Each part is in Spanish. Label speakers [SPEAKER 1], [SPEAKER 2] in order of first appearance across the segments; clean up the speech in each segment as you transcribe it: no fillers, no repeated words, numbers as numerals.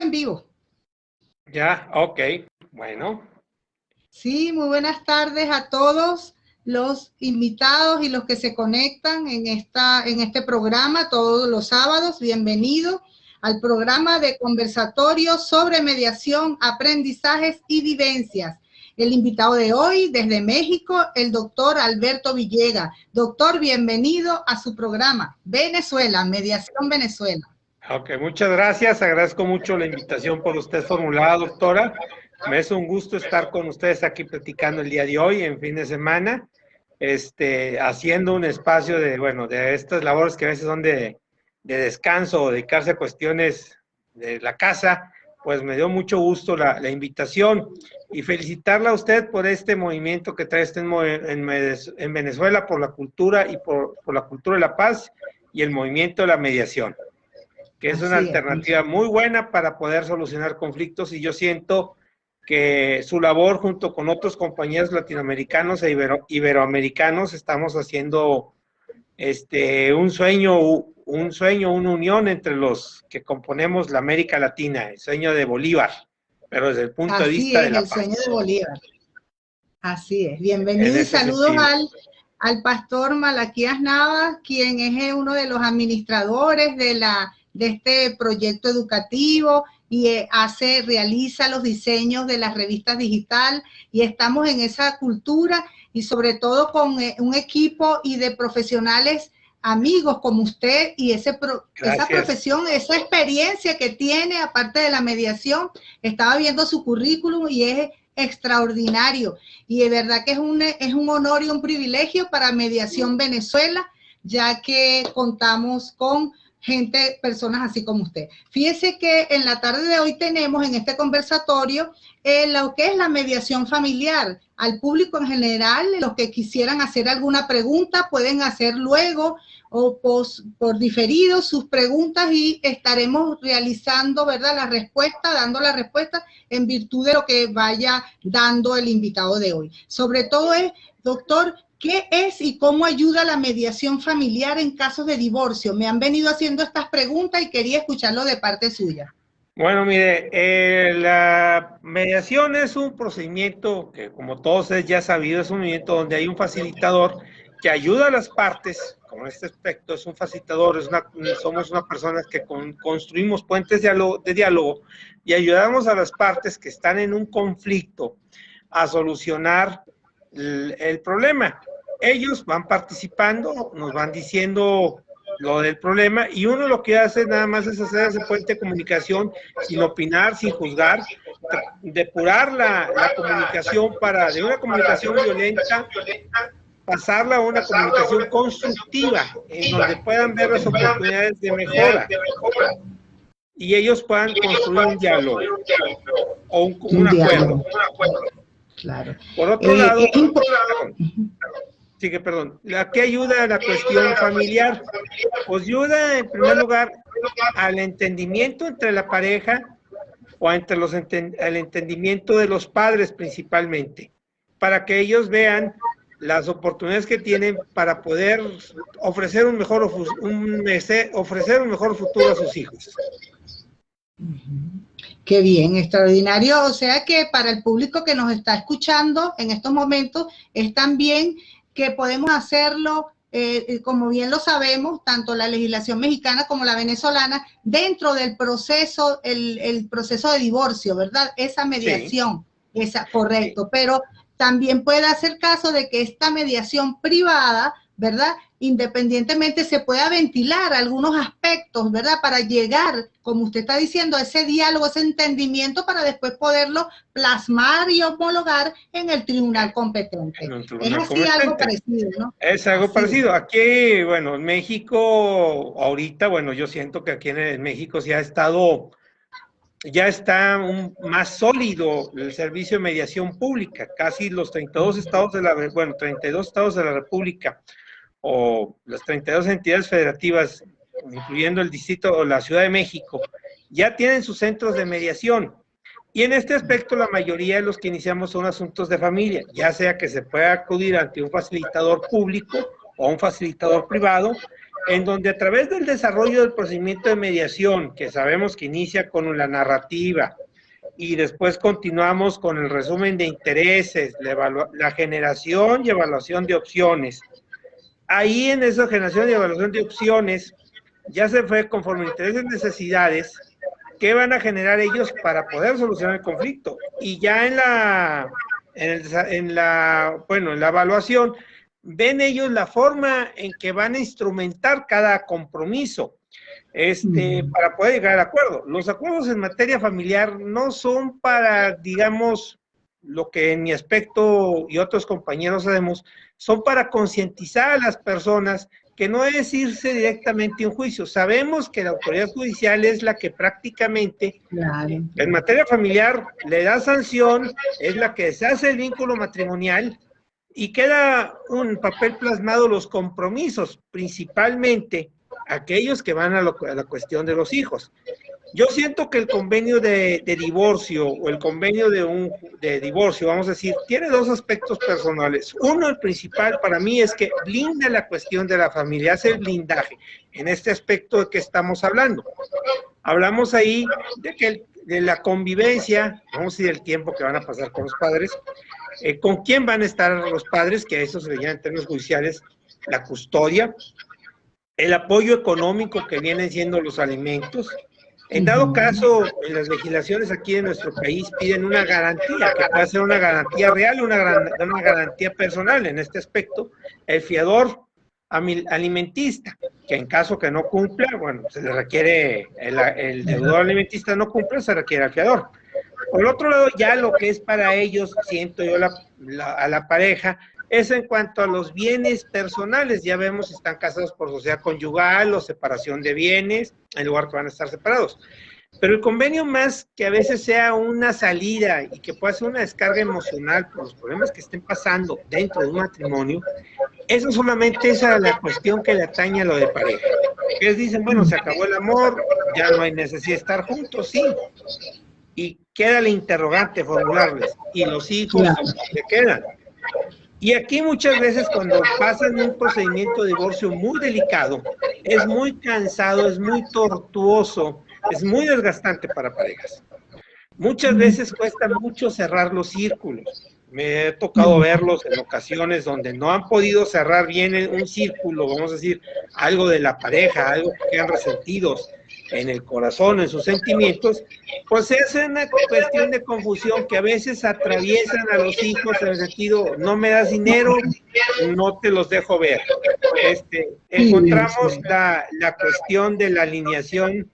[SPEAKER 1] en vivo.
[SPEAKER 2] Ya, ok, bueno.
[SPEAKER 1] Sí, muy buenas tardes a todos los invitados y los que se conectan en este programa todos los sábados. Bienvenido al programa de conversatorio sobre mediación, aprendizajes y vivencias. El invitado de hoy, desde México, el doctor Alberto Villegas. Doctor, bienvenido a su programa Venezuela, Mediación Venezuela.
[SPEAKER 2] Ok, muchas gracias. Agradezco mucho la invitación por usted formulada, doctora. Me es un gusto estar con ustedes aquí platicando el día de hoy, en fin de semana, haciendo un espacio de estas labores que a veces son de descanso o dedicarse a cuestiones de la casa. Pues me dio mucho gusto la invitación y felicitarla a usted por este movimiento que trae usted en Venezuela por la cultura y por la cultura de la paz y el movimiento de la mediación, que es una alternativa muy buena para poder solucionar conflictos, y yo siento que su labor junto con otros compañeros latinoamericanos e iberoamericanos estamos haciendo una unión entre los que componemos la América Latina, el sueño de Bolívar, pero desde el punto de vista de la paz.
[SPEAKER 1] Así es, el sueño de Bolívar. Así es. Bienvenido y saludos al pastor Malaquías Navas, quien es uno de los administradores de este proyecto educativo y realiza los diseños de las revistas digital, y estamos en esa cultura y sobre todo con un equipo y de profesionales amigos como usted y esa profesión, esa experiencia que tiene, aparte de la mediación. Estaba viendo su currículum y es extraordinario, y de verdad que es un honor y un privilegio para Mediación Venezuela, ya que contamos con personas así como usted. Fíjese que en la tarde de hoy tenemos en este conversatorio lo que es la mediación familiar. Al público en general, los que quisieran hacer alguna pregunta pueden hacer luego o por diferido sus preguntas, y estaremos realizando, ¿verdad?, dando la respuesta en virtud de lo que vaya dando el invitado de hoy. Sobre todo doctor, ¿qué es y cómo ayuda la mediación familiar en casos de divorcio? Me han venido haciendo estas preguntas y quería escucharlo de parte suya.
[SPEAKER 2] Bueno, mire, la mediación es un procedimiento que, como todos ustedes ya sabido, es un movimiento donde hay un facilitador que ayuda a las partes. Como en este aspecto es un facilitador, somos una persona que construimos puentes de diálogo y ayudamos a las partes que están en un conflicto a solucionar el problema. Ellos van participando, nos van diciendo lo del problema, y uno lo que hace nada más es hacer ese puente de comunicación sin opinar, sin juzgar, depurar la comunicación para de una comunicación violenta pasarla a una comunicación constructiva en donde puedan ver las oportunidades de mejora y ellos puedan construir un diálogo o un acuerdo.
[SPEAKER 1] Claro.
[SPEAKER 2] Por otro lado, ¿a qué ayuda la cuestión familiar? Pues ayuda en primer lugar al entendimiento entre la pareja o entre al entendimiento de los padres principalmente, para que ellos vean las oportunidades que tienen para poder ofrecer un mejor futuro a sus hijos.
[SPEAKER 1] Qué bien, extraordinario. O sea que para el público que nos está escuchando en estos momentos, es también que podemos hacerlo, como bien lo sabemos, tanto la legislación mexicana como la venezolana, dentro del proceso, el proceso de divorcio, ¿verdad? Esa mediación, sí. Correcto, sí. Pero también puede hacer caso de que esta mediación privada, ¿verdad?, independientemente se pueda ventilar algunos aspectos, ¿verdad?, para llegar, como usted está diciendo, a ese diálogo, ese entendimiento, para después poderlo plasmar y homologar en el tribunal competente. Es así algo parecido, ¿no?
[SPEAKER 2] Es algo parecido. Aquí, bueno, en México, ahorita, bueno, yo siento que aquí en México ya está más sólido el servicio de mediación pública. Casi los 32 estados de la República, o las 32 entidades federativas, incluyendo el distrito o la Ciudad de México, ya tienen sus centros de mediación. Y en este aspecto, la mayoría de los que iniciamos son asuntos de familia, ya sea que se pueda acudir ante un facilitador público o un facilitador privado, en donde a través del desarrollo del procedimiento de mediación, que sabemos que inicia con la narrativa, y después continuamos con el resumen de intereses, la generación y evaluación de opciones. Ahí en esa generación y evaluación de opciones, ya se fue conforme intereses y necesidades, qué van a generar ellos para poder solucionar el conflicto. Y ya en la evaluación, ven ellos la forma en que van a instrumentar cada compromiso para poder llegar al acuerdo. Los acuerdos en materia familiar no son para, digamos, lo que en mi aspecto y otros compañeros sabemos, son para concientizar a las personas que no es irse directamente a un juicio. Sabemos que la autoridad judicial es la que prácticamente, en materia familiar, le da sanción, es la que deshace el vínculo matrimonial y queda un papel plasmado los compromisos, principalmente aquellos que van a la cuestión de los hijos. Yo siento que el convenio de divorcio o el convenio de divorcio, vamos a decir, tiene dos aspectos personales. Uno, el principal para mí es que blinda la cuestión de la familia, hace el blindaje en este aspecto de que estamos hablando. Hablamos ahí de la convivencia, vamos a decir el tiempo que van a pasar con los padres, con quién van a estar los padres, que a eso se le llama en términos judiciales la custodia, el apoyo económico que vienen siendo los alimentos. En dado caso, en las legislaciones aquí en nuestro país piden una garantía, que puede ser una garantía real o una garantía personal en este aspecto, el fiador alimentista, que en caso que no cumpla, bueno, se le requiere, el deudor alimentista no cumple, se requiere al fiador. Por otro lado, ya lo que es para ellos, siento yo a la pareja, es en cuanto a los bienes personales. Ya vemos si están casados por sociedad conyugal o separación de bienes, en lugar que van a estar separados. Pero el convenio, más que a veces sea una salida y que pueda ser una descarga emocional por los problemas que estén pasando dentro de un matrimonio, eso solamente es la cuestión que le atañe a lo de pareja. Ellos dicen, bueno, se acabó el amor, ya no hay necesidad de estar juntos, sí. Y queda el interrogante formularles, ¿y los hijos se quedan? Y aquí muchas veces cuando pasan un procedimiento de divorcio muy delicado, es muy cansado, es muy tortuoso, es muy desgastante para parejas. Muchas veces cuesta mucho cerrar los círculos. Me he tocado verlos en ocasiones donde no han podido cerrar bien un círculo, vamos a decir, algo de la pareja, algo que quedan resentidos en el corazón, en sus sentimientos, pues se hace una cuestión de confusión que a veces atraviesan a los hijos en el sentido, no me das dinero, no te los dejo ver. Encontramos la cuestión de la alineación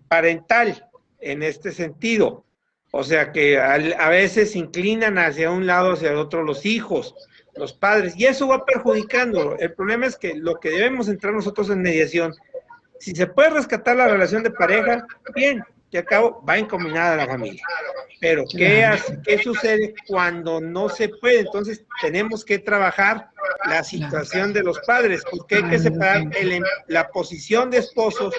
[SPEAKER 2] parental en este sentido. O sea que a veces se inclinan hacia un lado, hacia el otro los hijos, los padres, y eso va perjudicando. El problema es que lo que debemos entrar nosotros en mediación, si se puede rescatar la relación de pareja, bien, que a cabo va encaminada a la familia. Pero ¿qué sucede cuando no se puede? Entonces tenemos que trabajar la situación de los padres, porque hay que separar la posición de esposos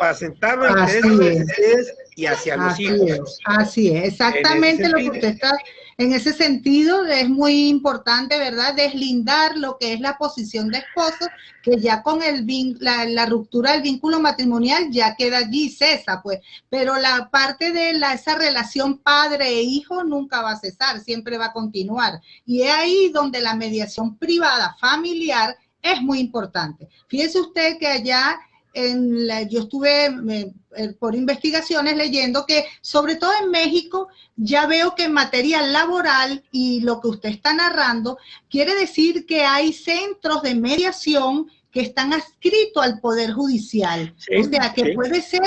[SPEAKER 2] para sentarlo en intereses y hacia los hijos.
[SPEAKER 1] Así es, exactamente lo que usted está. En ese sentido, es muy importante, ¿verdad?, deslindar lo que es la posición de esposo, que ya con la ruptura del vínculo matrimonial ya queda allí, cesa, pues. Pero la parte de esa relación padre e hijo nunca va a cesar, siempre va a continuar. Y es ahí donde la mediación privada, familiar, es muy importante. Fíjese usted que allá yo estuve por investigaciones leyendo que, sobre todo en México, ya veo que en materia laboral y lo que usted está narrando, quiere decir que hay centros de mediación que están adscritos al Poder Judicial. Sí, o sea, que puede ser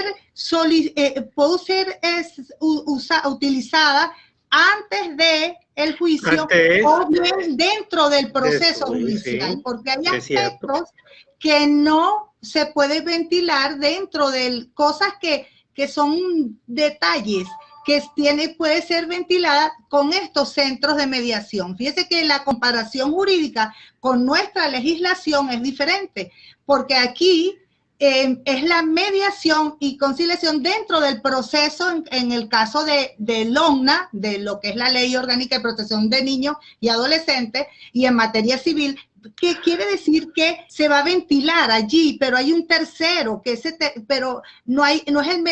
[SPEAKER 1] utilizada antes de el juicio o bien dentro del proceso judicial, porque hay aspectos que no se puede ventilar dentro de cosas que son detalles que puede ser ventilada con estos centros de mediación. Fíjese que la comparación jurídica con nuestra legislación es diferente, porque aquí es la mediación y conciliación dentro del proceso, en el caso de LONNA, de lo que es la Ley Orgánica de Protección de Niños y Adolescentes, y en materia civil, que quiere decir que se va a ventilar allí, pero hay un tercero, pero no es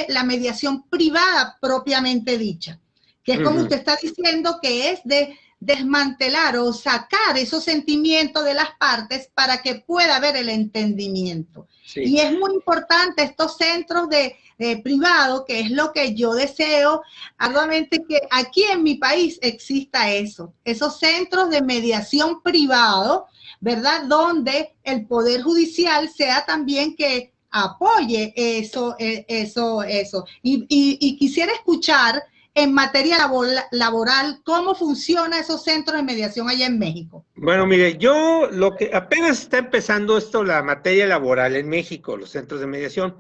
[SPEAKER 1] la mediación privada propiamente dicha, que es como usted está diciendo, que es de desmantelar o sacar esos sentimientos de las partes para que pueda haber el entendimiento. Sí. Y es muy importante estos centros de privado, que es lo que yo deseo arduamente, que aquí en mi país exista eso, esos centros de mediación privado, ¿verdad? Donde el Poder Judicial sea también que apoye eso. Y quisiera escuchar en materia laboral, ¿cómo funcionan esos centros de mediación allá en México?
[SPEAKER 2] Bueno, mire, lo que apenas está empezando esto, la materia laboral en México, los centros de mediación,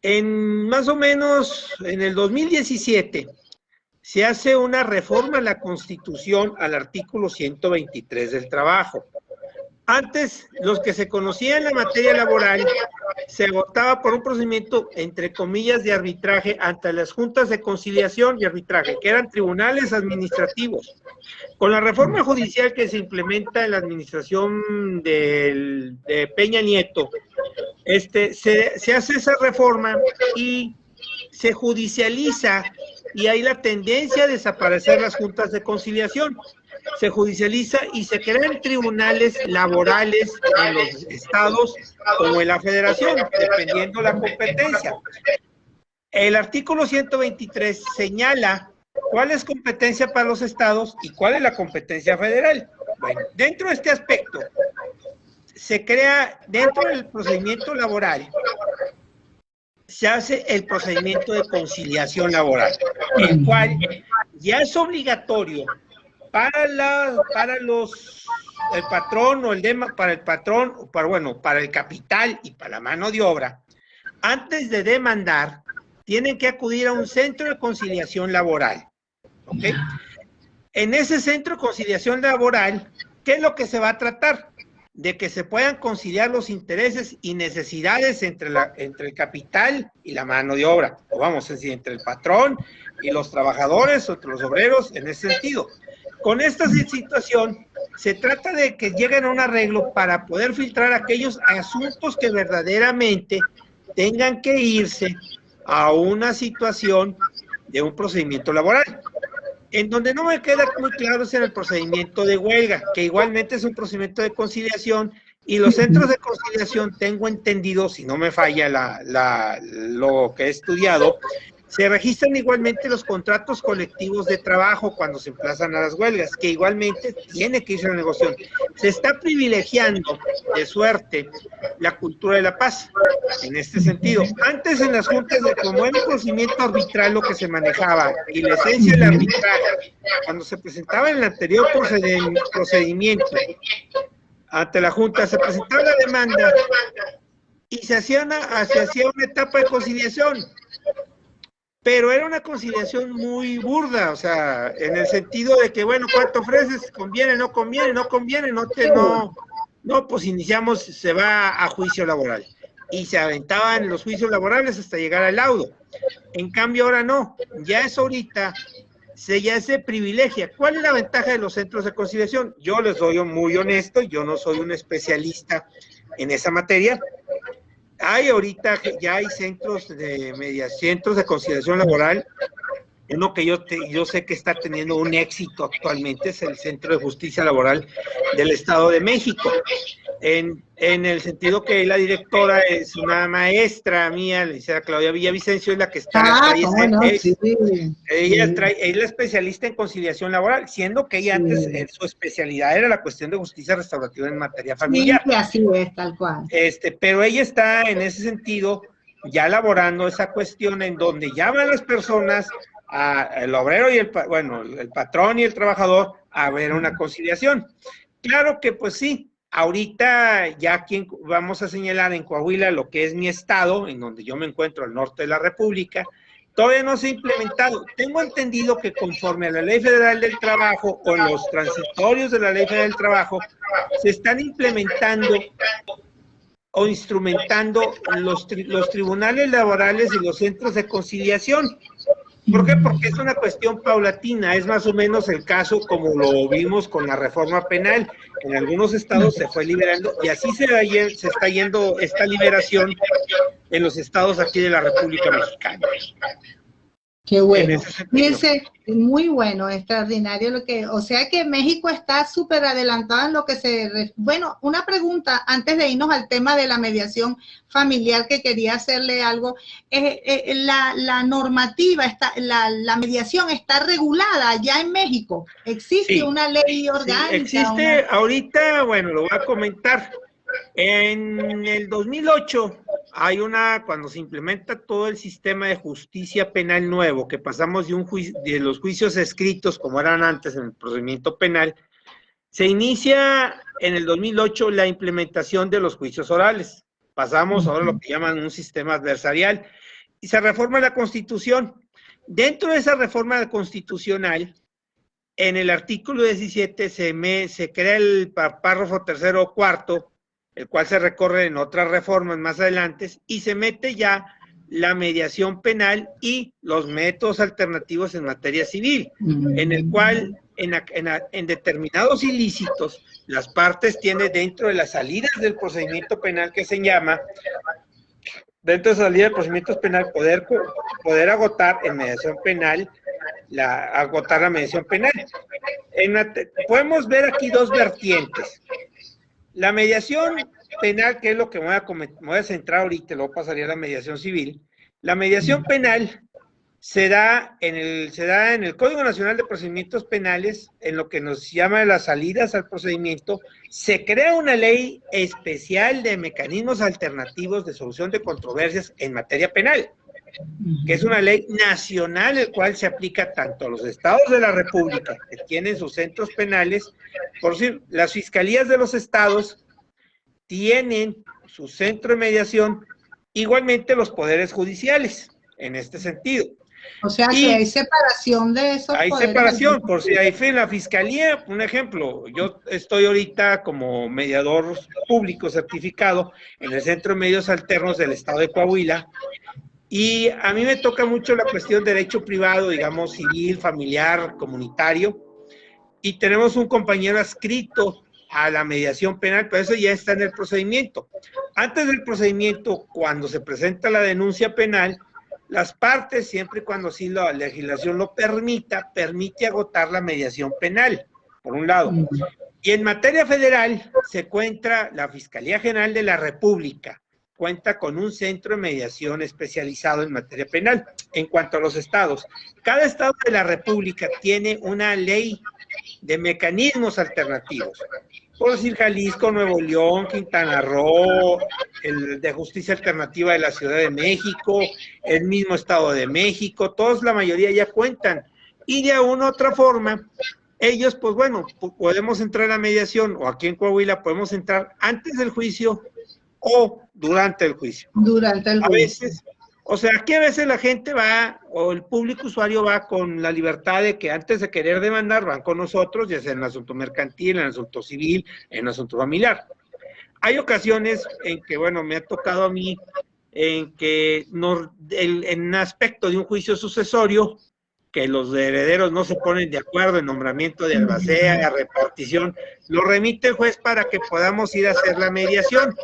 [SPEAKER 2] más o menos en el 2017 se hace una reforma a la Constitución al artículo 123 del trabajo. Antes, los que se conocían en la materia laboral se agotaba por un procedimiento, entre comillas, de arbitraje ante las juntas de conciliación y arbitraje, que eran tribunales administrativos. Con la reforma judicial que se implementa en la administración de Peña Nieto, se hace esa reforma y se judicializa, y hay la tendencia a desaparecer las juntas de conciliación. Se judicializa y se crean tribunales laborales en los estados como en la federación, dependiendo la competencia. El artículo 123 señala cuál es competencia para los estados y cuál es la competencia federal. Bueno, dentro de este aspecto, se crea, dentro del procedimiento laboral, se hace el procedimiento de conciliación laboral, el cual ya es obligatorio para el patrón o para el capital y para la mano de obra. Antes de demandar, tienen que acudir a un centro de conciliación laboral. ¿Ok? En ese centro de conciliación laboral, ¿qué es lo que se va a tratar? De que se puedan conciliar los intereses y necesidades entre el capital y la mano de obra, o vamos a decir, entre el patrón y los trabajadores o entre los obreros, en ese sentido. Con esta situación, se trata de que lleguen a un arreglo para poder filtrar aquellos asuntos que verdaderamente tengan que irse a una situación de un procedimiento laboral. En donde no me queda muy claro es en el procedimiento de huelga, que igualmente es un procedimiento de conciliación, y los centros de conciliación, tengo entendido, si no me falla lo que he estudiado, se registran igualmente los contratos colectivos de trabajo cuando se emplazan a las huelgas, que igualmente tiene que irse a la negociación. Se está privilegiando, de suerte, la cultura de la paz, en este sentido. Antes en las juntas, como era un procedimiento arbitral lo que se manejaba, y la esencia del arbitraje, cuando se presentaba en el anterior procedimiento ante la junta, se presentaba la demanda y se hacía una etapa de conciliación. Pero era una conciliación muy burda, o sea, en el sentido de que, bueno, ¿cuánto ofreces? ¿Conviene, no conviene? ¿No conviene? No, pues iniciamos, se va a juicio laboral. Y se aventaban los juicios laborales hasta llegar al laudo. En cambio, ahora no, ya es ahorita, ya se privilegia. ¿Cuál es la ventaja de los centros de conciliación? Yo les soy muy honesto, yo no soy un especialista en esa materia. Ahorita ya hay centros de conciliación laboral. Uno que yo sé que está teniendo un éxito actualmente es el Centro de Justicia Laboral del Estado de México. En el sentido que la directora es una maestra mía, la licenciada Claudia Villavicencio, es la que está ahí. Ella es la especialista en conciliación laboral, siendo que ella antes su especialidad era la cuestión de justicia restaurativa en materia familiar.
[SPEAKER 1] Sí, así es, tal cual.
[SPEAKER 2] Pero ella está en ese sentido ya elaborando esa cuestión en donde llaman a las personas, el obrero y el patrón y el trabajador, a ver una conciliación. Claro que pues sí. Ahorita ya aquí vamos a señalar en Coahuila, lo que es mi estado, en donde yo me encuentro al norte de la República, todavía no se ha implementado. Tengo entendido que conforme a la Ley Federal del Trabajo o en los transitorios de la Ley Federal del Trabajo, se están implementando o instrumentando los tribunales laborales y los centros de conciliación. ¿Por qué? Porque es una cuestión paulatina, es más o menos el caso como lo vimos con la reforma penal. En algunos estados se fue liberando y así se está yendo esta liberación en los estados aquí de la República Mexicana.
[SPEAKER 1] Qué bueno. Fíjense, muy bueno, extraordinario lo que, o sea que México está súper adelantado en lo que se... Bueno, una pregunta antes de irnos al tema de la mediación familiar que quería hacerle algo. La normativa, la mediación está regulada ya en México. ¿Existe una ley orgánica?
[SPEAKER 2] Sí, existe ahorita, bueno, lo voy a comentar. En el 2008 hay cuando se implementa todo el sistema de justicia penal nuevo, que pasamos de los juicios escritos, como eran antes en el procedimiento penal, se inicia en el 2008 la implementación de los juicios orales. Pasamos ahora a lo que llaman un sistema adversarial y se reforma la Constitución. Dentro de esa reforma constitucional, en el artículo 17 se crea el párrafo tercero o cuarto, el cual se recorre en otras reformas más adelante, y se mete ya la mediación penal y los métodos alternativos en materia civil, en el cual en determinados ilícitos las partes tienen dentro de las salidas del procedimiento penal que se llama, dentro de la salida de procedimientos penal, poder agotar en mediación penal, agotar la mediación penal. Podemos ver aquí dos vertientes. La mediación penal, que es lo que me voy a centrar ahorita, luego pasaría a la mediación civil. La mediación penal se da en el Código Nacional de Procedimientos Penales, en lo que nos llama las salidas al procedimiento. Se crea una ley especial de mecanismos alternativos de solución de controversias en materia penal, que es una ley nacional, el cual se aplica tanto a los estados de la República, que tienen sus centros penales. Por decir, las fiscalías de los estados tienen su centro de mediación, igualmente los poderes judiciales, en este sentido.
[SPEAKER 1] O sea que hay separación de esos poderes.
[SPEAKER 2] Hay separación, por si hay fe en la fiscalía, un ejemplo, yo estoy ahorita como mediador público certificado en el Centro de Medios Alternos del estado de Coahuila, y a mí me toca mucho la cuestión de derecho privado, digamos, civil, familiar, comunitario, y tenemos un compañero adscrito a la mediación penal, pero eso ya está en el procedimiento. Antes del procedimiento, cuando se presenta la denuncia penal, las partes, siempre y cuando así la legislación lo permite agotar la mediación penal, por un lado. Y en materia federal se encuentra la Fiscalía General de la República, cuenta con un centro de mediación especializado en materia penal. En cuanto a los estados, cada estado de la República tiene una ley de mecanismos alternativos. Por decir, Jalisco, Nuevo León, Quintana Roo, el de justicia alternativa de la Ciudad de México, el mismo Estado de México, todos, la mayoría ya cuentan. Y de una u otra forma, ellos, pues bueno, podemos entrar a la mediación, o aquí en Coahuila podemos entrar antes del juicio o durante el juicio.
[SPEAKER 1] Durante el juicio.
[SPEAKER 2] A veces, o sea, aquí a veces la gente va, o el público usuario va con la libertad de que antes de querer demandar, van con nosotros, ya sea en el asunto mercantil, en el asunto civil, en el asunto familiar. Hay ocasiones en que, bueno, me ha tocado a mí, en que en un aspecto de un juicio sucesorio, que los herederos no se ponen de acuerdo en nombramiento de albacea, repartición, lo remite el juez para que podamos ir a hacer la mediación.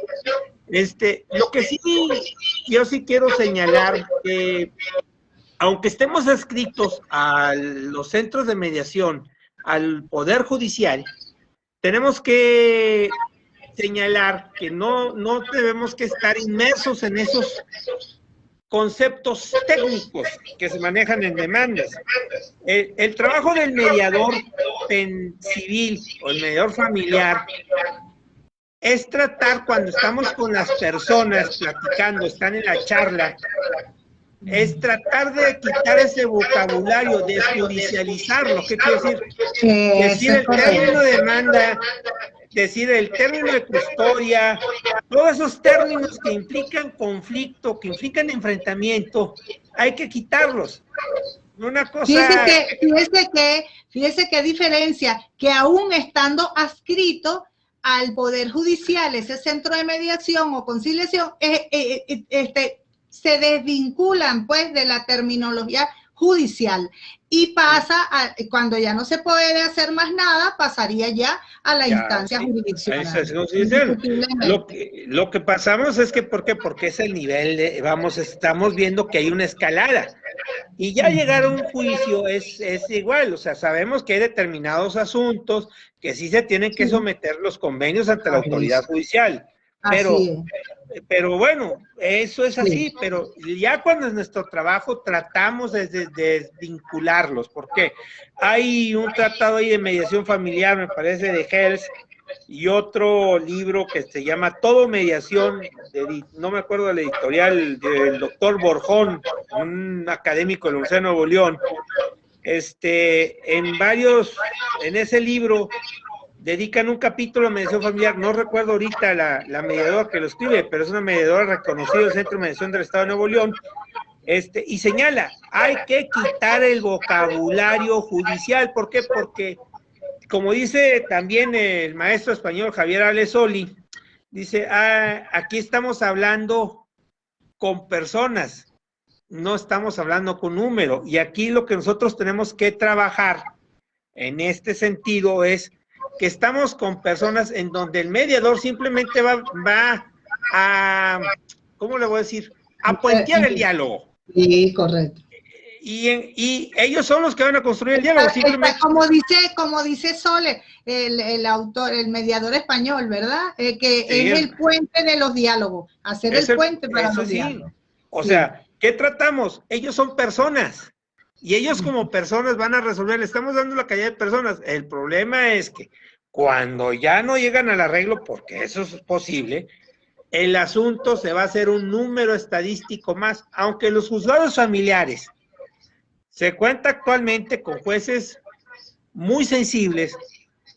[SPEAKER 2] Lo que sí, yo sí quiero señalar que, aunque estemos adscritos a los centros de mediación, al Poder Judicial, tenemos que señalar que no debemos que estar inmersos en esos conceptos técnicos que se manejan en demandas. El trabajo del mediador civil o el mediador familiar es tratar, cuando estamos con las personas platicando, están en la charla, es tratar de quitar ese vocabulario, de judicializarlo. ¿Qué quiere decir? Decir el término de demanda, decir el término de custodia, todos esos términos que implican conflicto, que implican enfrentamiento, hay que quitarlos. Una cosa...
[SPEAKER 1] Fíjese qué diferencia, que aún estando adscrito al Poder Judicial, ese centro de mediación o conciliación, se desvinculan pues de la terminología judicial y pasa a, cuando ya no se puede hacer más nada, pasaría ya a la instancia jurisdiccional.
[SPEAKER 2] Lo que pasamos es que, ¿por qué? Porque es el nivel de, estamos viendo que hay una escalada y ya llegar a un juicio es igual, o sea, sabemos que hay determinados asuntos que sí se tienen que someter los convenios ante la autoridad judicial, pero bueno, eso es así, pero ya cuando en nuestro trabajo tratamos de desvincularlos, ¿por qué? Hay un tratado ahí de mediación familiar, me parece, de Hels, y otro libro que se llama Todo Mediación, no me acuerdo del editorial, del doctor Borjón, un académico de la Universidad de Nuevo León. En ese libro dedican un capítulo a mediación familiar, no recuerdo ahorita la mediadora que lo escribe, pero es una mediadora reconocida del Centro de Mediación del Estado de Nuevo León, y señala, hay que quitar el vocabulario judicial. ¿Por qué? Porque, como dice también el maestro español Javier Alesoli, dice, aquí estamos hablando con personas, no estamos hablando con número, y aquí lo que nosotros tenemos que trabajar en este sentido es que estamos con personas en donde el mediador simplemente va a, ¿cómo le voy a decir? A puentear el diálogo.
[SPEAKER 1] Sí, correcto.
[SPEAKER 2] Y ellos son los que van a construir el diálogo. Simplemente.
[SPEAKER 1] Como dice Sole, el autor, el mediador español, ¿verdad? Que
[SPEAKER 2] sí,
[SPEAKER 1] es el puente de los diálogos, hacer el puente para los diálogos.
[SPEAKER 2] O sea, ¿qué tratamos? Ellos son personas. Y ellos como personas van a resolver, le estamos dando la calidad de personas. El problema es que cuando ya no llegan al arreglo, porque eso es posible, el asunto se va a hacer un número estadístico más, aunque los juzgados familiares se cuenta actualmente con jueces muy sensibles,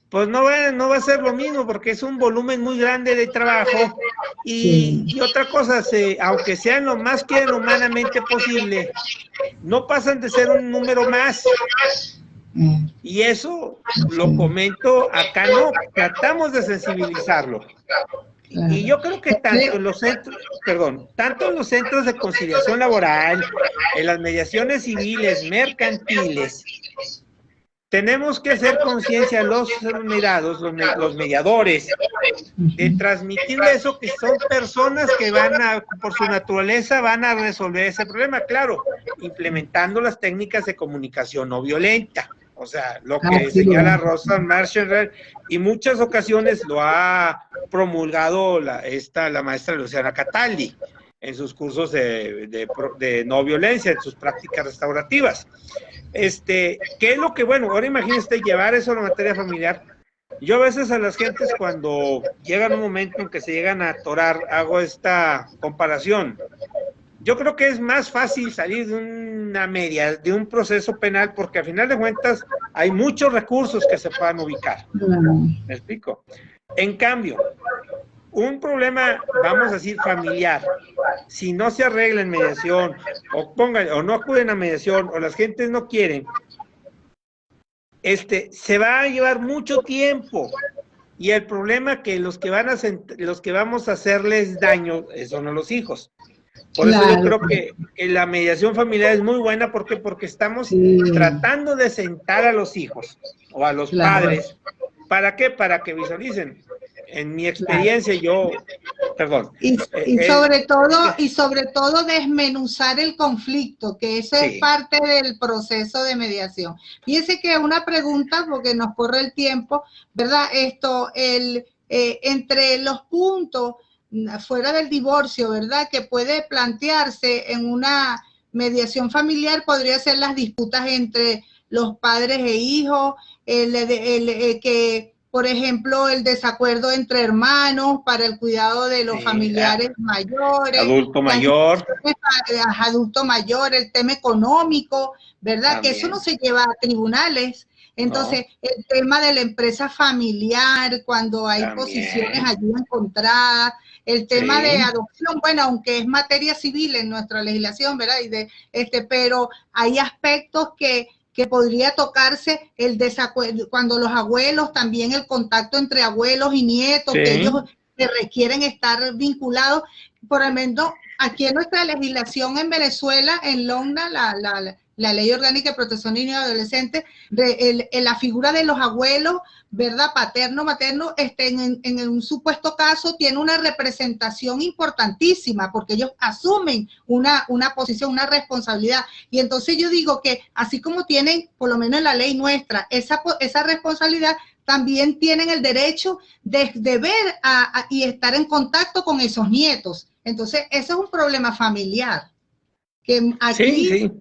[SPEAKER 2] pues no va a ser lo mismo, porque es un volumen muy grande de trabajo, y otra cosa, aunque sean lo más que humanamente posible, no pasan de ser un número más, y eso lo comento acá, no, tratamos de sensibilizarlo, y yo creo que tanto en los centros de conciliación laboral, en las mediaciones civiles, mercantiles, tenemos que hacer conciencia a los mediadores, de transmitir eso, que son personas que por su naturaleza, van a resolver ese problema, claro, implementando las técnicas de comunicación no violenta, o sea, lo que señala Rosa Marshall, y muchas ocasiones lo ha promulgado la maestra Luciana Cataldi en sus cursos de no violencia, en sus prácticas restaurativas. ¿Qué es lo que, bueno, ahora imagínese llevar eso a la materia familiar? Yo a veces a las gentes, cuando llegan un momento en que se llegan a atorar, hago esta comparación. Yo creo que es más fácil salir de un proceso penal, porque al final de cuentas hay muchos recursos que se puedan ubicar. ¿Me explico? En cambio, un problema, vamos a decir, familiar, si no se arregla en mediación, o no acuden a mediación, o las gentes no quieren, se va a llevar mucho tiempo, y el problema que los que vamos a hacerles daño son a los hijos. Por eso yo creo que la mediación familiar es muy buena, porque estamos tratando de sentar a los hijos o a los padres. ¿Para qué? Para que visualicen. En mi experiencia,
[SPEAKER 1] y sobre todo desmenuzar el conflicto, que eso es parte del proceso de mediación. Fíjese que una pregunta, porque nos corre el tiempo, ¿verdad? Entre los puntos fuera del divorcio, ¿verdad?, que puede plantearse en una mediación familiar, podría ser las disputas entre los padres e hijos, que por ejemplo, el desacuerdo entre hermanos para el cuidado de los familiares mayores.
[SPEAKER 2] Adulto mayor,
[SPEAKER 1] el tema económico, ¿verdad?
[SPEAKER 2] También.
[SPEAKER 1] Que eso no se lleva a tribunales. Entonces, el tema de la empresa familiar, cuando hay posiciones allí encontradas, el tema de adopción, bueno, aunque es materia civil en nuestra legislación, ¿verdad? Pero hay aspectos que que podría tocarse el desacuerdo, cuando los abuelos, también el contacto entre abuelos y nietos,
[SPEAKER 2] Sí.
[SPEAKER 1] que ellos requieren estar vinculados. Por lo menos aquí en nuestra legislación en Venezuela, en LOGNA, la Ley Orgánica de Protección de Niños y Adolescentes, la figura de los abuelos, ¿verdad? Paterno, materno, en un supuesto caso tiene una representación importantísima, porque ellos asumen una posición, una responsabilidad. Y entonces yo digo que así como tienen, por lo menos en la ley nuestra, esa responsabilidad, también tienen el derecho de ver y estar en contacto con esos nietos. Entonces, eso es un problema familiar, que aquí
[SPEAKER 2] sí.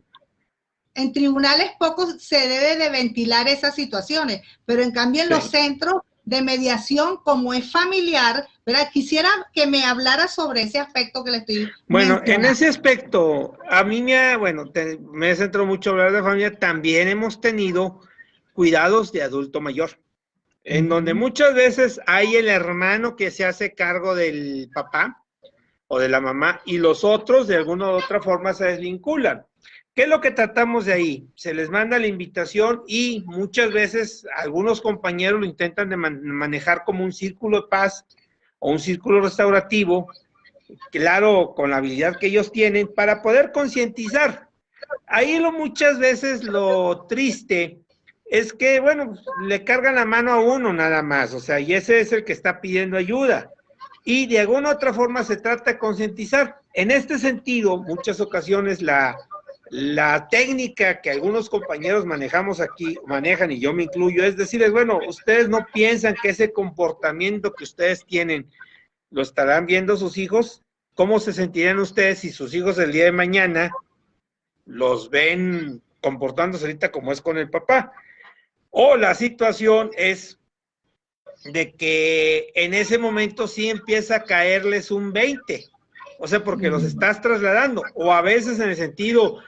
[SPEAKER 1] En tribunales poco se debe de ventilar esas situaciones, pero en cambio en los centros de mediación, como es familiar, ¿verdad? Quisiera que me hablara sobre ese aspecto que le estoy mencionando.
[SPEAKER 2] En ese aspecto, a mí me centro mucho en hablar de familia. También hemos tenido cuidados de adulto mayor, en donde muchas veces hay el hermano que se hace cargo del papá o de la mamá, y los otros de alguna u otra forma se desvinculan. ¿Qué es lo que tratamos de ahí? Se les manda la invitación y muchas veces algunos compañeros lo intentan de manejar como un círculo de paz o un círculo restaurativo, claro, con la habilidad que ellos tienen, para poder concientizar. Ahí muchas veces lo triste es que, bueno, le cargan la mano a uno nada más, o sea, y ese es el que está pidiendo ayuda. Y de alguna otra forma se trata de concientizar. En este sentido, muchas ocasiones la técnica que algunos compañeros manejan, y yo me incluyo, es decirles, bueno, ustedes no piensan que ese comportamiento que ustedes tienen lo estarán viendo sus hijos. ¿Cómo se sentirían ustedes si sus hijos el día de mañana los ven comportándose ahorita como es con el papá? O la situación es de que en ese momento sí empieza a caerles un 20, o sea, porque los estás trasladando, o a veces en el sentido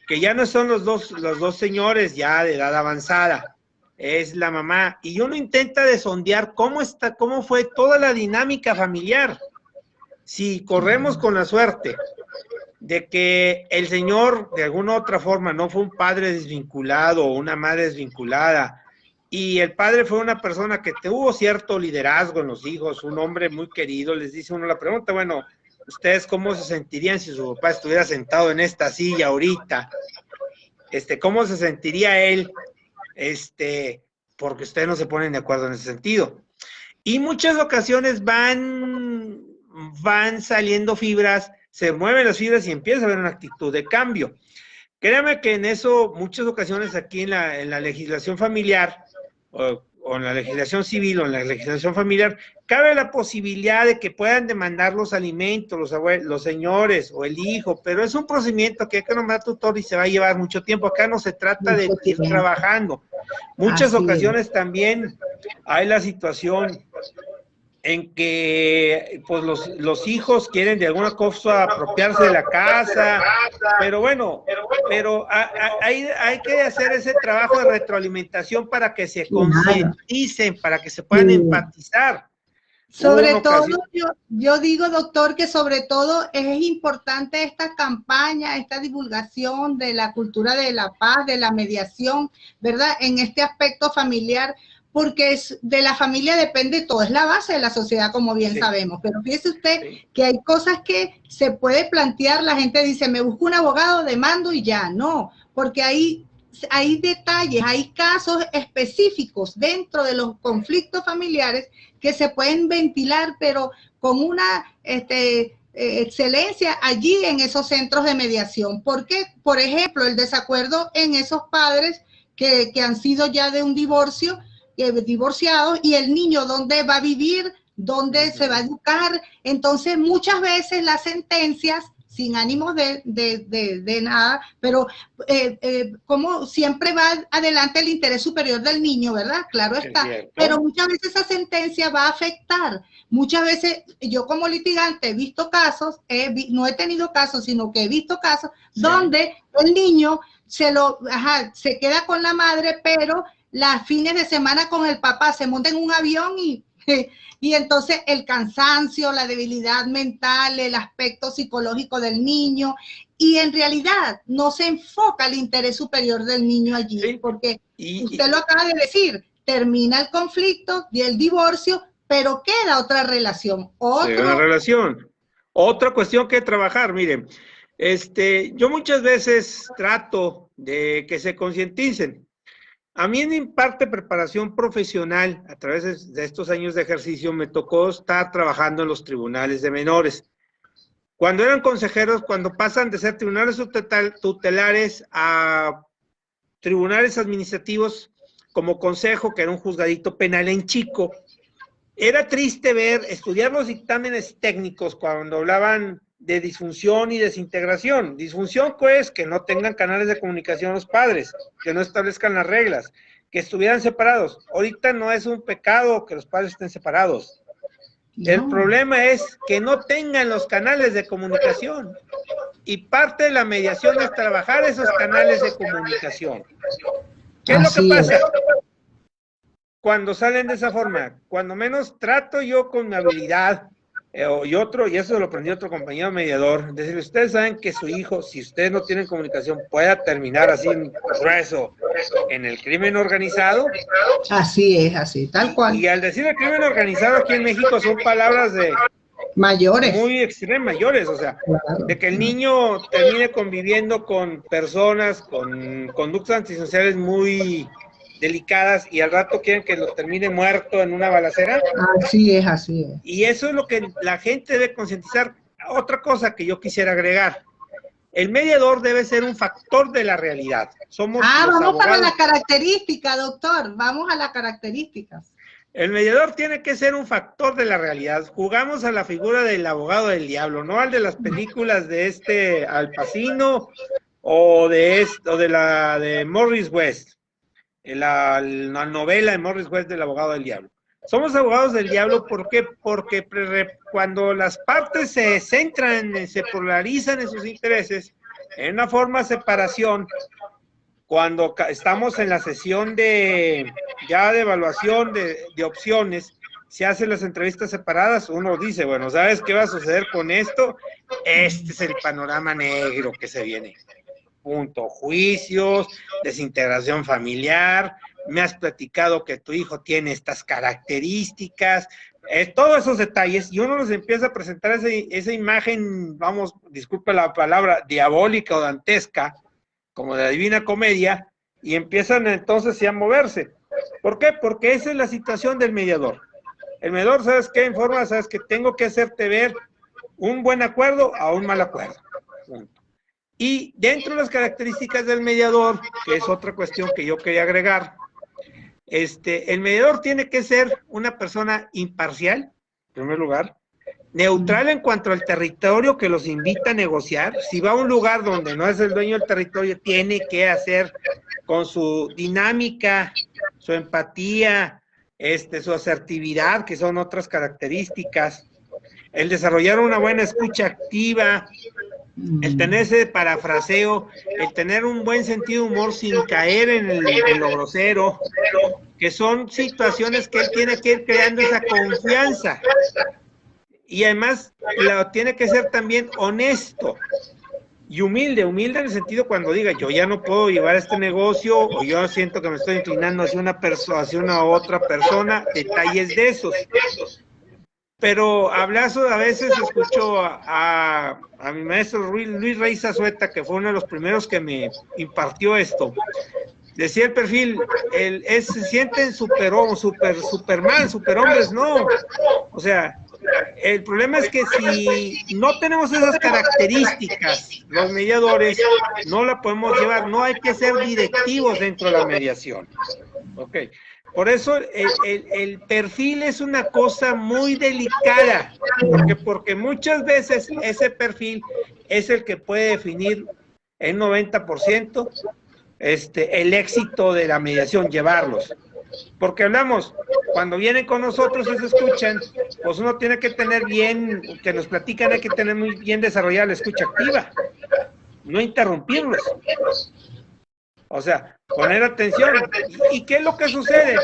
[SPEAKER 2] que ya no son los dos señores ya de edad avanzada, es la mamá, y uno intenta de sondear cómo fue toda la dinámica familiar. Si corremos con la suerte de que el señor de alguna otra forma no fue un padre desvinculado o una madre desvinculada, y el padre fue una persona que tuvo cierto liderazgo en los hijos, un hombre muy querido, les dice uno la pregunta, bueno, ¿ustedes cómo se sentirían si su papá estuviera sentado en esta silla ahorita? ¿Cómo se sentiría él? Porque ustedes no se ponen de acuerdo en ese sentido. Y muchas ocasiones van saliendo fibras, se mueven las fibras y empieza a haber una actitud de cambio. Créame que en eso, muchas ocasiones aquí en la legislación familiar, o en la legislación civil o en la legislación familiar, cabe la posibilidad de que puedan demandar los alimentos, los señores o el hijo, pero es un procedimiento que hay que nombrar tutor y se va a llevar mucho tiempo. Acá no se trata de ir trabajando. Muchas ocasiones también hay la situación en que pues los hijos quieren de alguna cosa apropiarse de la casa, pero bueno, hay que hacer ese trabajo de retroalimentación para que se concienticen, para que se puedan empatizar.
[SPEAKER 1] Sobre todo, yo digo, doctor, que sobre todo es importante esta campaña, esta divulgación de la cultura de la paz, de la mediación, ¿verdad? En este aspecto familiar, porque de la familia depende todo, es la base de la sociedad, como bien sabemos. Pero fíjese usted que hay cosas que se puede plantear, la gente dice, me busco un abogado, demando y ya. No, porque hay detalles, hay casos específicos dentro de los conflictos familiares que se pueden ventilar, pero con una excelencia allí en esos centros de mediación. Porque, por ejemplo, el desacuerdo en esos padres que han sido ya de un divorcio, divorciados, y el niño dónde va a vivir, dónde se va a educar. Entonces muchas veces las sentencias, sin ánimos de nada, pero como siempre va adelante el interés superior del niño, ¿verdad? Claro está, pero muchas veces esa sentencia va a afectar. Muchas veces yo como litigante he visto casos, no he tenido casos, sino que he visto casos donde el niño se queda con la madre, pero las fines de semana con el papá se monta en un avión y Y entonces el cansancio, la debilidad mental, el aspecto psicológico del niño, y en realidad no se enfoca el interés superior del niño allí, sí, porque usted lo acaba de decir, termina el conflicto y el divorcio, pero queda otra relación.
[SPEAKER 2] Una relación. Otra cuestión que trabajar, miren, yo muchas veces trato de que se concienticen. A mí en mi parte preparación profesional, a través de estos años de ejercicio, me tocó estar trabajando en los tribunales de menores. Cuando eran consejeros, cuando pasan de ser tribunales tutelares a tribunales administrativos, como consejo, que era un juzgadito penal en Chico, era triste estudiar los dictámenes técnicos cuando hablaban de disfunción y desintegración. Disfunción, pues, que no tengan canales de comunicación los padres, que no establezcan las reglas, que estuvieran separados. Ahorita no es un pecado que los padres estén separados. El problema es que no tengan los canales de comunicación. Y parte de la mediación es trabajar esos canales de comunicación. ¿Qué es lo que pasa? Cuando salen de esa forma, cuando menos trato yo con mi habilidad, y eso lo aprendí otro compañero mediador, decir, ustedes saben que su hijo, si ustedes no tienen comunicación, pueda terminar así grueso en el crimen organizado.
[SPEAKER 1] Así es, así, tal cual.
[SPEAKER 2] Y al decir el crimen organizado aquí en México son palabras de
[SPEAKER 1] mayores,
[SPEAKER 2] muy extremas, mayores, o sea, claro, de que el niño termine conviviendo con personas con conductas antisociales muy delicadas y al rato quieren que lo termine muerto en una balacera.
[SPEAKER 1] Así es, así es.
[SPEAKER 2] Y eso es lo que la gente debe concientizar. Otra cosa que yo quisiera agregar, el mediador debe ser un factor de la realidad.
[SPEAKER 1] Vamos abogados. Para la característica, doctor, vamos a las características.
[SPEAKER 2] El mediador tiene que ser un factor de la realidad. Jugamos a la figura del abogado del diablo, no al de las películas de Al Pacino o de Morris West. La novela de Morris West del abogado del diablo. Somos abogados del diablo, ¿por qué? Porque cuando las partes se centran, se polarizan en sus intereses, en una forma de separación, cuando estamos en la sesión de evaluación de opciones, se hacen las entrevistas separadas, uno dice, bueno, ¿sabes qué va a suceder con esto? Este es el panorama negro que se viene. Punto. Juicios, desintegración familiar, me has platicado que tu hijo tiene estas características, todos esos detalles, y uno nos empieza a presentar esa imagen, vamos, disculpe la palabra, diabólica o dantesca, como de la Divina Comedia, y empiezan entonces ya a moverse. ¿Por qué? Porque esa es la situación del mediador. El mediador, ¿sabes qué? Informa, ¿sabes que tengo que hacerte ver un buen acuerdo a un mal acuerdo? Punto. Y dentro de las características del mediador, que es otra cuestión que yo quería agregar, el mediador tiene que ser una persona imparcial, en primer lugar, neutral en cuanto al territorio que los invita a negociar. Si va a un lugar donde no es el dueño del territorio, tiene que hacer con su dinámica, su empatía, su asertividad, que son otras características, el desarrollar una buena escucha activa, el tener ese parafraseo, el tener un buen sentido de humor sin caer en lo grosero, que son situaciones que él tiene que ir creando esa confianza. Y además tiene que ser también honesto y humilde en el sentido cuando diga, yo ya no puedo llevar este negocio, o yo siento que me estoy inclinando hacia una otra persona, detalles de esos. Pero a veces escucho a mi maestro Luis Rey Zazueta, que fue uno de los primeros que me impartió esto. Decía el perfil, se sienten superman, superhombres, no. O sea, el problema es que si no tenemos esas características, los mediadores, no la podemos llevar, no hay que ser directivos dentro de la mediación. Ok. Por eso el perfil es una cosa muy delicada, porque muchas veces ese perfil es el que puede definir en 90% el éxito de la mediación, llevarlos. Porque hablamos, cuando vienen con nosotros y se escuchan, pues uno tiene que tener que nos platican, hay que tener muy bien desarrollada la escucha activa, no interrumpirlos. O sea, poner atención. ¿Y qué es lo que sucede?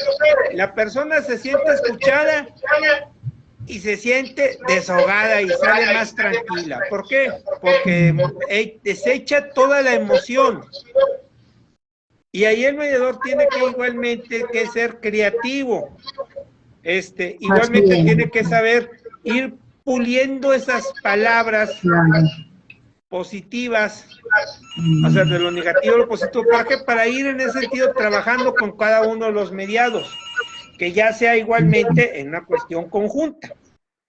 [SPEAKER 2] La persona se siente escuchada y se siente desahogada y sale más tranquila. ¿Por qué? Porque desecha toda la emoción. Y ahí el mediador tiene que igualmente que ser creativo. Igualmente tiene que saber ir puliendo esas palabras positivas, o sea, de lo negativo a lo positivo. ¿Para qué? Para ir en ese sentido trabajando con cada uno de los mediados, que ya sea igualmente en una cuestión conjunta.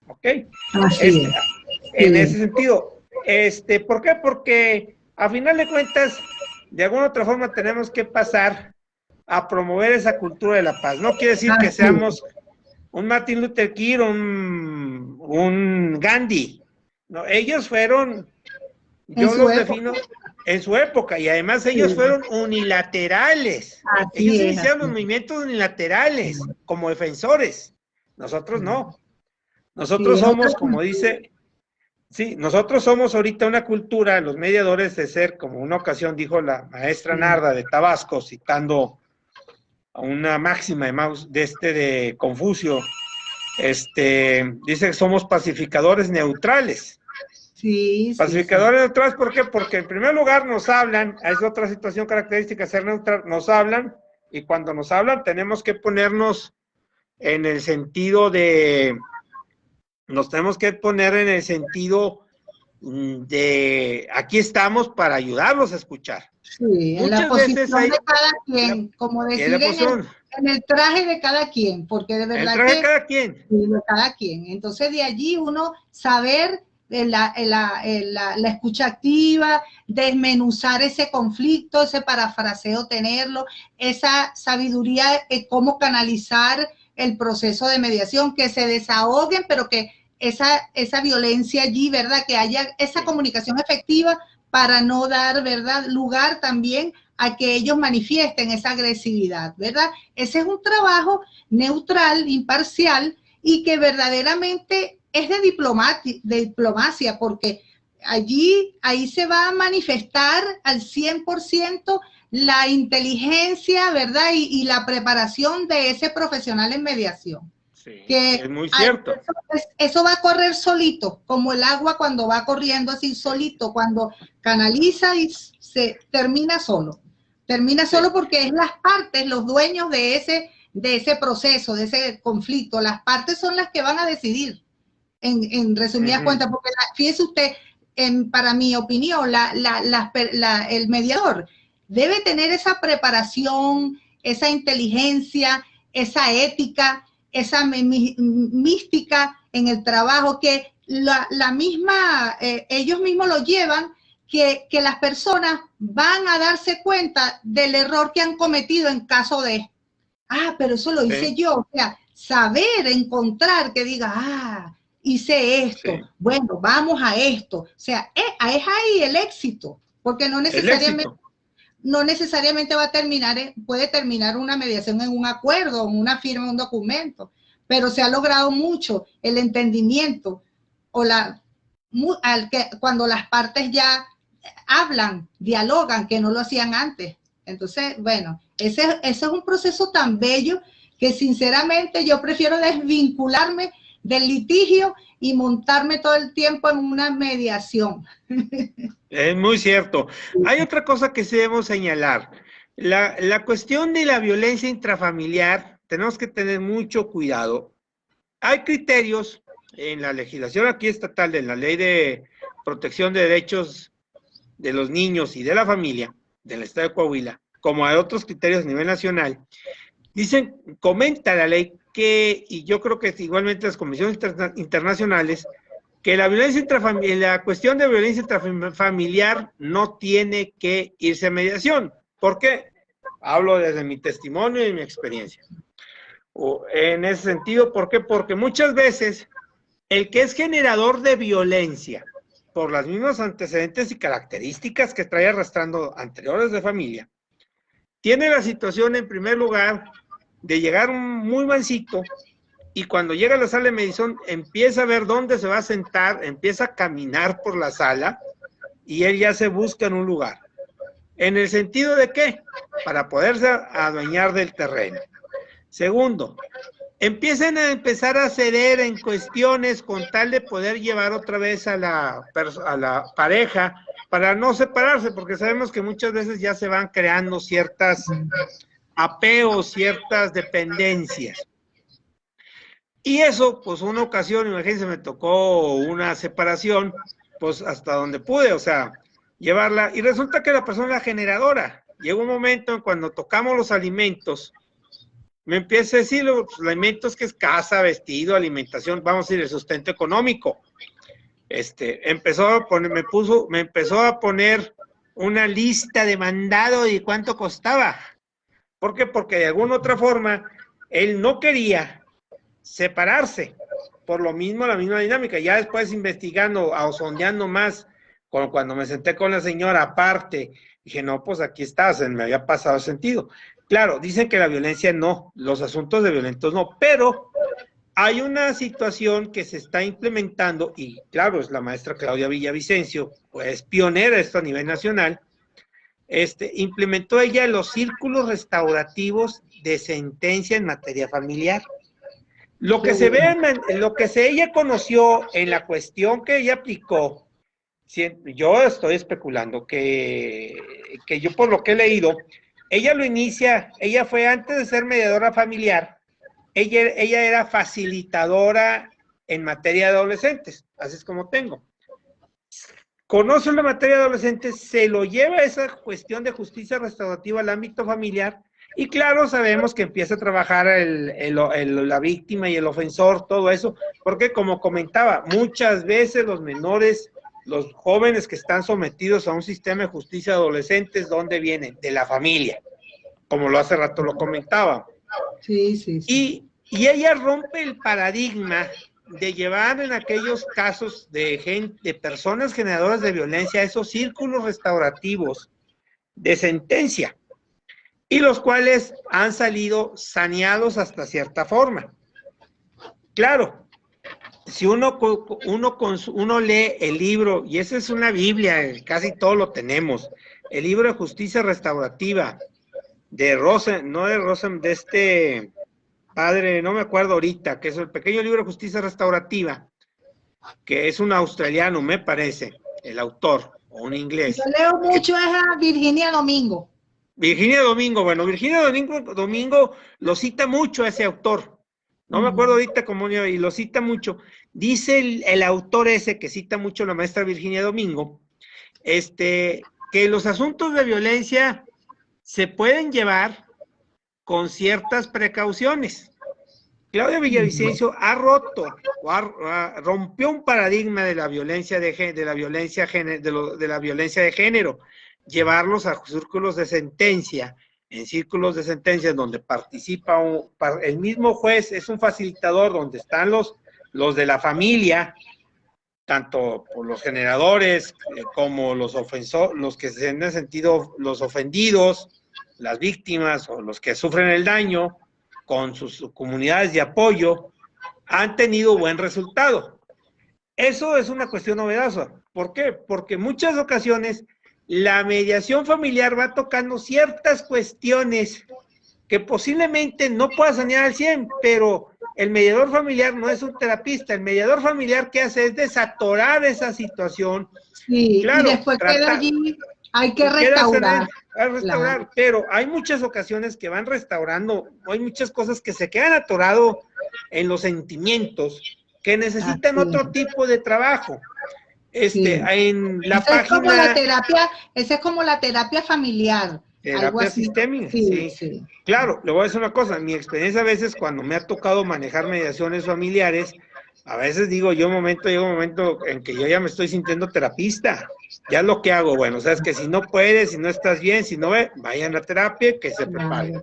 [SPEAKER 2] ¿Ok? En ese sentido. ¿Por qué? Porque a final de cuentas, de alguna otra forma tenemos que pasar a promover esa cultura de la paz. No quiere decir que seamos un Martin Luther King, un Gandhi. No, ellos fueron, yo los defino, en su época, y además ellos fueron unilaterales. Ellos iniciaron los movimientos unilaterales como defensores. Nosotros no. Nosotros somos, como dice, nosotros somos ahorita una cultura, los mediadores, de ser, como una ocasión dijo la maestra Narda de Tabasco, citando a una máxima de Confucio, dice que somos pacificadores neutrales. Pacificadores neutrales, ¿por qué? Porque en primer lugar nos hablan, es otra situación característica ser neutral, nos hablan, y cuando nos hablan tenemos que ponernos en el sentido de, aquí estamos para ayudarlos a escuchar.
[SPEAKER 1] Sí, en la posición de cada quien, como decir, en el traje de cada quien, porque de verdad
[SPEAKER 2] el traje de cada quien.
[SPEAKER 1] De cada quien. Entonces de allí uno saber la escucha activa, desmenuzar ese conflicto, ese parafraseo, tenerlo, esa sabiduría, cómo canalizar el proceso de mediación, que se desahoguen, pero que esa violencia allí, ¿verdad? Que haya esa comunicación efectiva para no dar, ¿verdad?, lugar también a que ellos manifiesten esa agresividad, ¿verdad? Ese es un trabajo neutral, imparcial, y que verdaderamente es de diplomacia, porque ahí se va a manifestar al 100% la inteligencia, ¿verdad? Y la preparación de ese profesional en mediación.
[SPEAKER 2] Sí, que es muy cierto.
[SPEAKER 1] Eso va a correr solito, como el agua cuando va corriendo así solito, cuando canaliza y se termina solo. Termina solo porque es las partes, los dueños de ese proceso, de ese conflicto. Las partes son las que van a decidir, en resumidas cuentas, porque fíjese usted, para mi opinión, el mediador debe tener esa preparación, esa inteligencia, esa ética, esa mística en el trabajo, que ellos mismos lo llevan, que las personas van a darse cuenta del error que han cometido en caso de, pero eso lo hice yo, o sea, saber encontrar que diga, hice esto, bueno, vamos a esto, o sea, es ahí el éxito, porque no necesariamente va a puede terminar una mediación en un acuerdo, en una firma, en un documento, pero se ha logrado mucho el entendimiento cuando las partes ya hablan, dialogan, que no lo hacían antes. Entonces, bueno, ese es un proceso tan bello que sinceramente yo prefiero desvincularme del litigio y montarme todo el tiempo en una mediación.
[SPEAKER 2] Es muy cierto. Hay otra cosa que sí debemos señalar. La cuestión de la violencia intrafamiliar, tenemos que tener mucho cuidado. Hay criterios en la legislación aquí estatal, de la Ley de Protección de Derechos de los Niños y de la Familia del Estado de Coahuila, como hay otros criterios a nivel nacional. Comenta la ley que, y yo creo que igualmente las comisiones internacionales, que la cuestión de violencia intrafamiliar no tiene que irse a mediación. ¿Por qué? Hablo desde mi testimonio y mi experiencia. En ese sentido, ¿por qué? Porque muchas veces el que es generador de violencia, por las mismas antecedentes y características que trae arrastrando anteriores de familia, tiene la situación, en primer lugar, de llegar muy mansito, y cuando llega a la sala de mediación empieza a ver dónde se va a sentar, empieza a caminar por la sala, y él ya se busca en un lugar. ¿En el sentido de qué? Para poderse adueñar del terreno. Segundo, empiezan a empezar a ceder en cuestiones con tal de poder llevar otra vez a la pareja para no separarse, porque sabemos que muchas veces ya se van creando ciertas apeos, ciertas dependencias. Y eso, pues una ocasión, imagínense, me tocó una separación, pues hasta donde pude, o sea, llevarla, y resulta que la persona era generadora. Llegó un momento en cuando tocamos los alimentos, me empieza a decir los alimentos que es casa, vestido, alimentación, vamos a decir, el sustento económico. Empezó a poner, me empezó a poner una lista de mandado de cuánto costaba. ¿Por qué? Porque de alguna otra forma, él no quería separarse, por lo mismo, la misma dinámica. Ya después investigando, sondeando más, cuando me senté con la señora aparte, dije, no, pues aquí está, se me había pasado el sentido. Claro, dicen que la violencia no, los asuntos de violentos no, pero hay una situación que se está implementando, y claro, es la maestra Claudia Villavicencio, pues pionera esto a nivel nacional, implementó ella los círculos restaurativos de sentencia en materia familiar. Lo que se ve, lo que ella conoció en la cuestión que ella aplicó, yo estoy especulando que yo por lo que he leído, ella lo inicia, ella fue antes de ser mediadora familiar, ella era facilitadora en materia de adolescentes, así es como tengo. Conoce la materia de adolescentes, se lo lleva esa cuestión de justicia restaurativa al ámbito familiar, y claro, sabemos que empieza a trabajar la víctima y el ofensor, todo eso, porque como comentaba, muchas veces los menores, los jóvenes que están sometidos a un sistema de justicia de adolescentes, ¿dónde vienen? De la familia, como lo hace rato lo comentaba.
[SPEAKER 1] Sí, sí, sí.
[SPEAKER 2] Y ella rompe el paradigma de llevar en aquellos casos de personas generadoras de violencia esos círculos restaurativos de sentencia, y los cuales han salido saneados hasta cierta forma. Claro, si uno lee el libro, y esa es una Biblia, casi todo lo tenemos, el libro de Justicia Restaurativa de de padre, no me acuerdo ahorita, que es el pequeño libro de Justicia Restaurativa, que es un australiano, me parece, el autor, o un inglés.
[SPEAKER 1] Yo leo mucho a Virginia Domingo.
[SPEAKER 2] Virginia Domingo, bueno, Virginia Domingo lo cita mucho a ese autor, no me acuerdo ahorita cómo, y lo cita mucho. Dice el autor ese que cita mucho la maestra Virginia Domingo, que los asuntos de violencia se pueden llevar con ciertas precauciones. Claudia Villavicencio ha roto, rompió un paradigma de la violencia de género, llevarlos a círculos de sentencia, en círculos de sentencia donde participa el mismo juez, es un facilitador donde están los de la familia, tanto por los generadores como los ofensores, los que se han sentido los ofendidos, las víctimas o los que sufren el daño, con sus comunidades de apoyo, han tenido buen resultado. Eso es una cuestión novedosa. ¿Por qué? Porque en muchas ocasiones la mediación familiar va tocando ciertas cuestiones que posiblemente no pueda sanear al 100, pero el mediador familiar no es un terapista. El mediador familiar que hace es desatorar esa situación.
[SPEAKER 1] Sí, claro, y después queda allí, hay que restaurar.
[SPEAKER 2] Claro. Pero hay muchas ocasiones que van restaurando, hay muchas cosas que se quedan atorado en los sentimientos, que necesitan otro tipo de trabajo. En la página...
[SPEAKER 1] Es como la terapia, esa es como la terapia familiar.
[SPEAKER 2] Terapia sistémica, sí. Claro, le voy a decir una cosa, mi experiencia a veces cuando me ha tocado manejar mediaciones familiares, a veces digo, llega un momento en que yo ya me estoy sintiendo terapista. Ya es lo que hago, bueno, sabes que si no puedes, si no estás bien, si no vayan a terapia, que se preparen.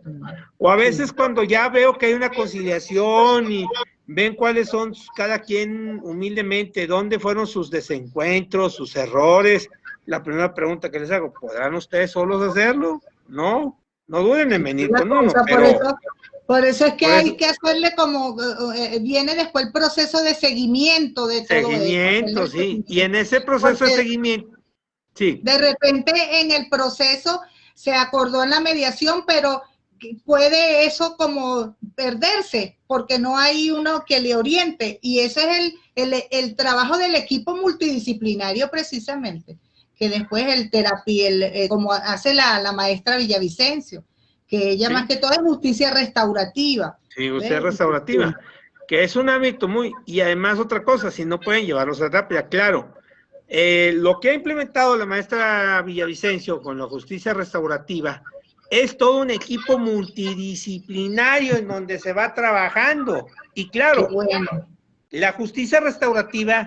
[SPEAKER 2] O a veces cuando ya veo que hay una conciliación y ven cuáles son cada quien humildemente, dónde fueron sus desencuentros, sus errores. La primera pregunta que les hago, ¿podrán ustedes solos hacerlo? No duden en venir con uno, pero...
[SPEAKER 1] Por eso es que hay que hacerle como, viene después el proceso de seguimiento de todo
[SPEAKER 2] eso. Sí, y en ese proceso de seguimiento, Sí.
[SPEAKER 1] De repente en el proceso se acordó en la mediación, pero puede eso como perderse porque no hay uno que le oriente, y ese es el trabajo del equipo multidisciplinario precisamente, que después el terapia, como hace la maestra Villavicencio, que ella más que todo es justicia restaurativa.
[SPEAKER 2] Sí, justicia restaurativa, que es un ámbito y además otra cosa, si no pueden llevarlos a terapia, claro. Lo que ha implementado la maestra Villavicencio con la justicia restaurativa es todo un equipo multidisciplinario en donde se va trabajando. Y claro, la justicia restaurativa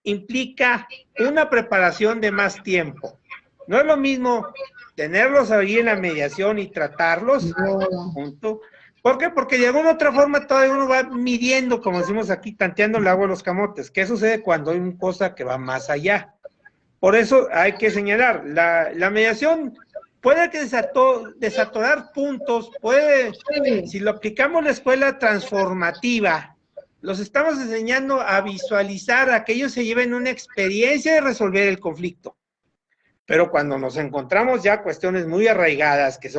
[SPEAKER 2] implica una preparación de más tiempo. No es lo mismo tenerlos ahí en la mediación y tratarlos junto. ¿Por qué? Porque de alguna otra forma todavía uno va midiendo, como decimos aquí, tanteando el agua de los camotes. ¿Qué sucede cuando hay una cosa que va más allá? Por eso hay que señalar, la mediación puede que desatorar puntos, si lo aplicamos en la escuela transformativa, los estamos enseñando a visualizar, a que ellos se lleven una experiencia de resolver el conflicto. Pero cuando nos encontramos ya cuestiones muy arraigadas, que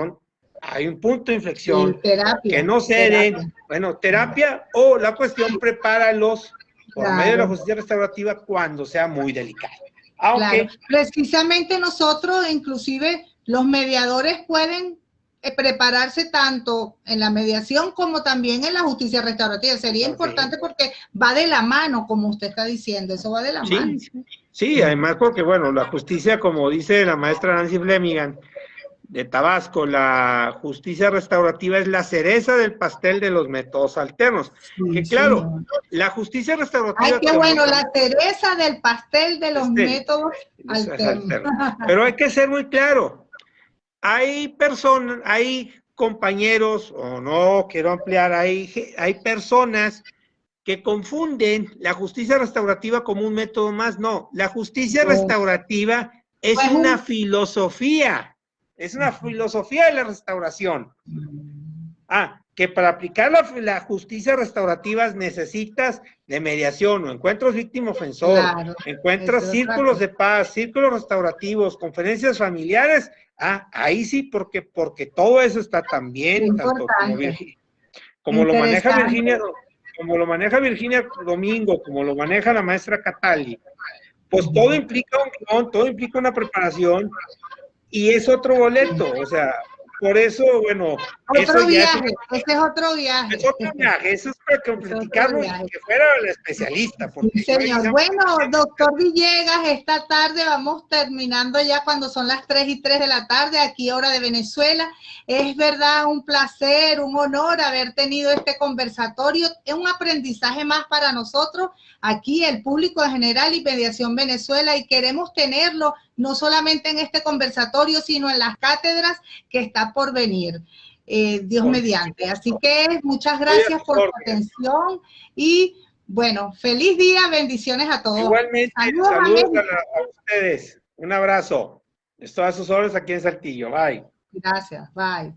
[SPEAKER 2] hay un punto de inflexión, que no ceden, terapia o la cuestión prepáralos por medio de la justicia restaurativa cuando sea muy delicado.
[SPEAKER 1] Claro. Precisamente nosotros, inclusive los mediadores pueden prepararse tanto en la mediación como también en la justicia restaurativa. Sería importante porque va de la mano, como usted está diciendo, eso va de la mano.
[SPEAKER 2] Sí, además porque, la justicia, como dice la maestra Nancy Flemigan de Tabasco, la justicia restaurativa es la cereza del pastel de los métodos alternos. Que claro, la justicia restaurativa...
[SPEAKER 1] ¡Ay, qué bueno! La cereza del pastel de los métodos alternos.
[SPEAKER 2] Pero hay que ser muy claro. Hay compañeros, o no quiero ampliar, hay personas que confunden la justicia restaurativa como un método más. No, la justicia restaurativa es una filosofía. Es una filosofía de la restauración. Que para aplicar la justicia restaurativa necesitas de mediación o encuentros víctima-ofensor, encuentras círculos de paz, círculos restaurativos, conferencias familiares. Ahí sí, porque todo eso está también, tanto como lo maneja Virginia Domingo, como lo maneja la maestra Catali. Pues todo implica un guión, todo implica una preparación. Y es otro boleto, o sea, por eso,
[SPEAKER 1] otro viaje, ese es otro viaje.
[SPEAKER 2] Es otro viaje, eso es para platicarlo y que fuera el especialista.
[SPEAKER 1] Sí, señor. Doctor Villegas, esta tarde vamos terminando ya cuando son las 3:03 de la tarde, aquí hora de Venezuela. Es verdad, un placer, un honor haber tenido este conversatorio. Es un aprendizaje más para nosotros, aquí el público en general y Mediación Venezuela, y queremos tenerlo no solamente en este conversatorio, sino en las cátedras que está por venir, Dios mediante. Así que muchas gracias por su atención y feliz día, bendiciones a todos.
[SPEAKER 2] Igualmente, saludos a ustedes. Un abrazo. Estoy a sus órdenes aquí en Saltillo. Bye.
[SPEAKER 1] Gracias, bye.